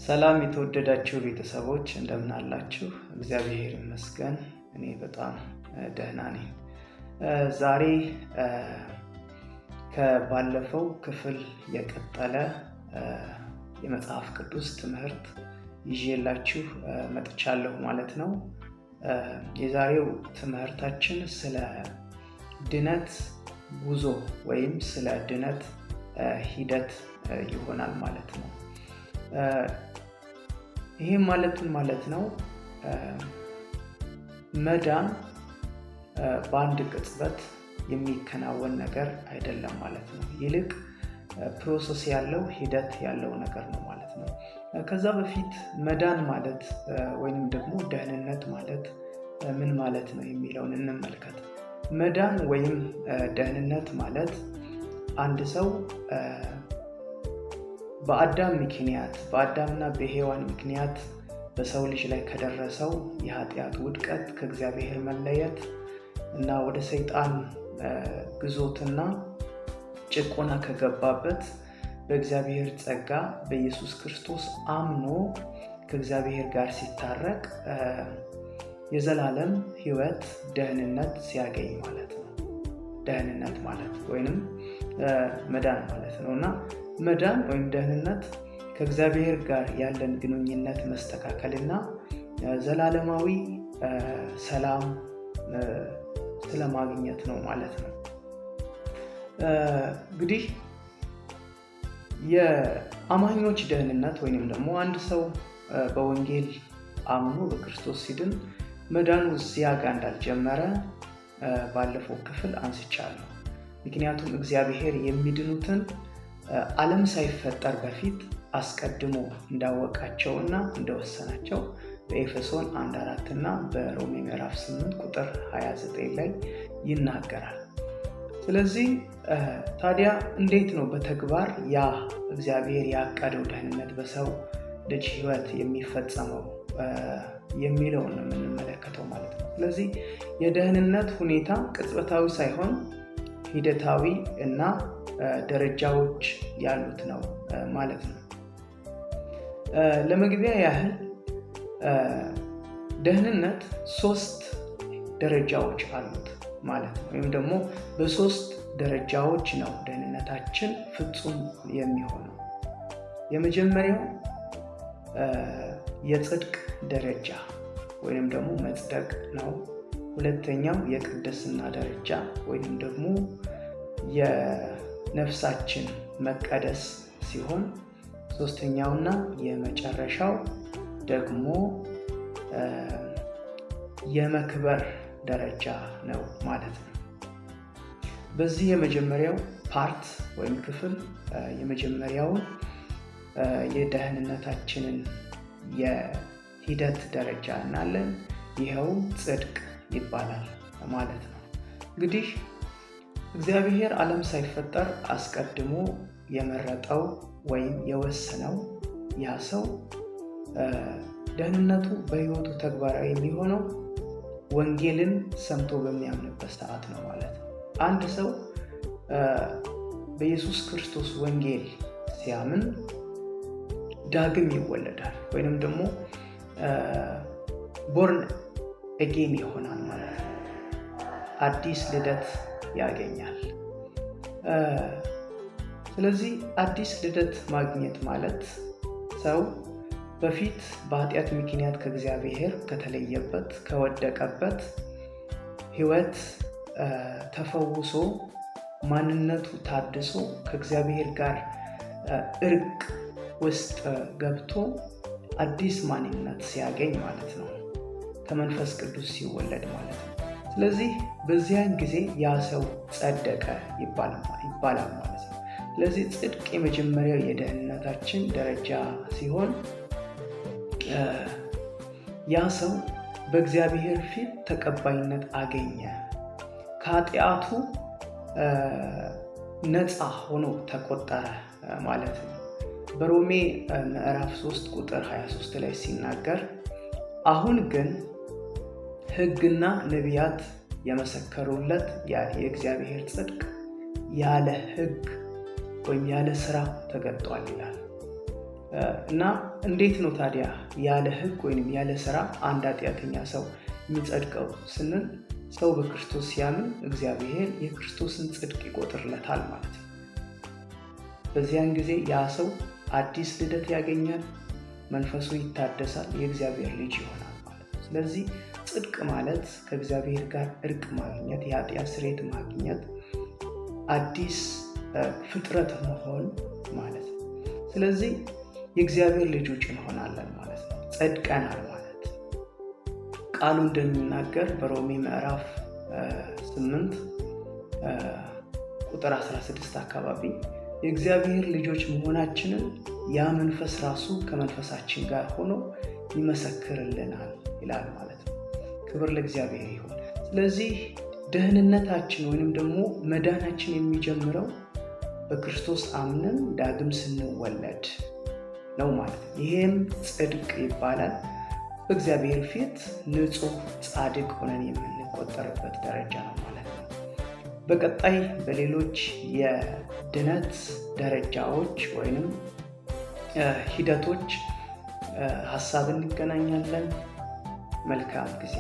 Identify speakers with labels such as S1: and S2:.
S1: ሰላም የተወደዳችሁ ቤተሰቦች እንደምን አላችሁ? እግዚአብሔር ይመስገን እኔ በጣም ደህና ነኝ። ዛሬ ከባለፈው ክፍል የቀጠለ የመጽሐፍ ቅዱስ ትምህርት ይዤላችሁ መጥቻለሁ ማለት ነው። የዛሬው ትምህርታችን ስለ ድነት ጉዞ ወይም ስለ ድነት ሂደት ይሆናል ማለት ነው። ይሄ ማለት ነው መዳን በአንድ ቅጽበት የሚከናወን ነገር አይደለም ማለት ነው። ይልቅ ፕሮሰስ ያለው ሂደት ያለው ነገር ነው ማለት ነው። ከዛ በፊት መዳን ማለት ወይንም ደግሞ ደህንነት ማለት ምን ማለት ነው የሚለውን እንመልከት። መዳን ወይም ደህንነት ማለት አንድ ሰው በአዳምና በሔዋን ምክንያት በሰው ልጅ ላይ ከደረሰው የኃጢአት ውድቀት፣ ከእግዚአብሔር መለየት እና ወደ ሰይጣን ግዞትና ጭቆና ከገባበት በእግዚአብሔር ጸጋ በኢየሱስ ክርስቶስ አምኖ ከእግዚአብሔር ጋር ሲታረቅ የዘላለም ሕይወት ደህንነት ሲያገኝ ማለት ነው። ደህንነት ማለት ወይንም መዳን ማለት ነውና መዳን ወይም ደህንነት ከእግዚአብሔር ጋር ያለን ግንኙነት መስተካከልና ዘላለማዊ ሰላም ስለማግኘት ነው ማለት ነው። እንግዲህ የአማኞች ደህንነት ወይንም ደግሞ አንድ ሰው በወንጌል አምኖ በክርስቶስ ሲድን መዳኑ እዚያ ጋር እንዳልጀመረ ባለፈው ክፍል አንስቻለሁ። ምክንያቱም እግዚአብሔር የሚድኑትን ዓለም ሳይፈጠር በፊት አስቀድሞ እንዳወቃቸውና እንደወሰናቸው በኤፌሶን 1:4 እና በሮሜ ምዕራፍ 8 ቁጥር 29 ላይ ይናገራል። ስለዚህ ታዲያ እንዴት ነው በተግባር ያ እግዚአብሔር ያቀደው ደህንነት በሰው ልጅ ሕይወት የሚፈጸመው የሚለውን ነው የምንመለከተው ማለት ነው። ስለዚህ የደህንነት ሁኔታ ቅጽበታዊ ሳይሆን ሂደታዊ እና ደረጃዎች ያሉት ነው ማለት ነው። ለመግቢያ ያህል ደህንነት 3 ደረጃዎች አሉት ማለት ነው። ወይም ደግሞ በ3 ደረጃዎች ነው ደህንነታችን ፍጹም የሚሆነው። የመጀመሪያው የጽድቅ ደረጃ ወይም ደግሞ መጽደቅ ነው። ሁለተኛው የቅድስና ደረጃ ወይም ደግሞ የነፍሳችን መቀደስ ሲሆን ሶስተኛውና የመጨረሻው ደግሞ የመክበር ደረጃ ነው ማለት ነው። በዚህ የመጀመሪያው ፓርት ወይም ክፍል የመጀመሪያውን የደህንነታችንን የሂደት ደረጃ እናያለን። ይኸው ጽድቅ ይባላል ማለት ነው። እንግዲህ እግዚአብሔር ዓለም ሳይፈጠር አስቀድሞ የመረጠው ወይም የወሰነው ያ ሰው ደህንነቱ በሕይወቱ ተግባራዊ የሚሆነው ወንጌልን ሰምቶ በሚያምንበት ሰዓት ነው ማለት ነው። አንድ ሰው በኢየሱስ ክርስቶስ ወንጌል ሲያምን ዳግም ይወለዳል ወይንም ደግሞ ቦርን አጌን ይሆናል ማለት ነው። አዲስ ልደት ያገኛል። ስለዚህ አዲስ ልደት ማግኘት ማለት ሰው በፊት በኃጢአት ምክንያት ከእግዚአብሔር ከተለየበት ከወደቀበት ሕይወት ተፈውሶ ማንነቱ ታድሶ ከእግዚአብሔር ጋር እርቅ ውስጥ ገብቶ አዲስ ማንነት ሲያገኝ ማለት ነው። ከመንፈስ ቅዱስ ሲወለድ ማለት ነው። ስለዚህ በዚያን ጊዜ ያ ሰው ጸደቀ ይባላል ማለት ነው። ስለዚህ ጽድቅ የመጀመሪያው የደህንነታችን ደረጃ ሲሆን ያ ሰው በእግዚአብሔር ፊት ተቀባይነት አገኘ፣ ከኃጢአቱ ነፃ ሆኖ ተቆጠረ ማለት ነው። በሮሜ ምዕራፍ 3 ቁጥር 23 ላይ ሲናገር አሁን ግን ሕግና ነቢያት የመሰከሩለት የእግዚአብሔር ጽድቅ ያለ ሕግ ወይም ያለ ስራ ተገልጧል ይላል። እና እንዴት ነው ታዲያ ያለ ሕግ ወይም ያለ ስራ አንድ ኃጢአተኛ ሰው የሚጸድቀው ስንል ሰው በክርስቶስ ሲያምን እግዚአብሔር የክርስቶስን ጽድቅ ይቆጥርለታል ማለት ነው። በዚያን ጊዜ ያ ሰው አዲስ ልደት ያገኛል፣ መንፈሱ ይታደሳል፣ የእግዚአብሔር ልጅ ይሆናል ማለት ነው። ስለዚህ ጽድቅ ማለት ከእግዚአብሔር ጋር እርቅ ማግኘት፣ የኃጢአት ስርየት ማግኘት፣ አዲስ ፍጥረት መሆን ማለት ነው። ስለዚህ የእግዚአብሔር ልጆች እንሆናለን ማለት ነው። ጸድቀናል ማለት ቃሉ እንደሚናገር በሮሜ ምዕራፍ 8 ቁጥር 16 አካባቢ የእግዚአብሔር ልጆች መሆናችንን ያ መንፈስ ራሱ ከመንፈሳችን ጋር ሆኖ ይመሰክርልናል ይላል ማለት ነው። ክብር ለእግዚአብሔር ይሁን። ስለዚህ ደህንነታችን ወይንም ደግሞ መዳናችን የሚጀምረው በክርስቶስ አምነን ዳግም ስንወለድ ነው ማለት ነው። ይሄም ጽድቅ ይባላል። በእግዚአብሔር ፊት ንጹህ ጻድቅ ሆነን የምንቆጠርበት ደረጃ ነው ማለት ነው። በቀጣይ በሌሎች የድነት ደረጃዎች ወይንም ሂደቶች ሀሳብ እንገናኛለን። መልካም ጊዜ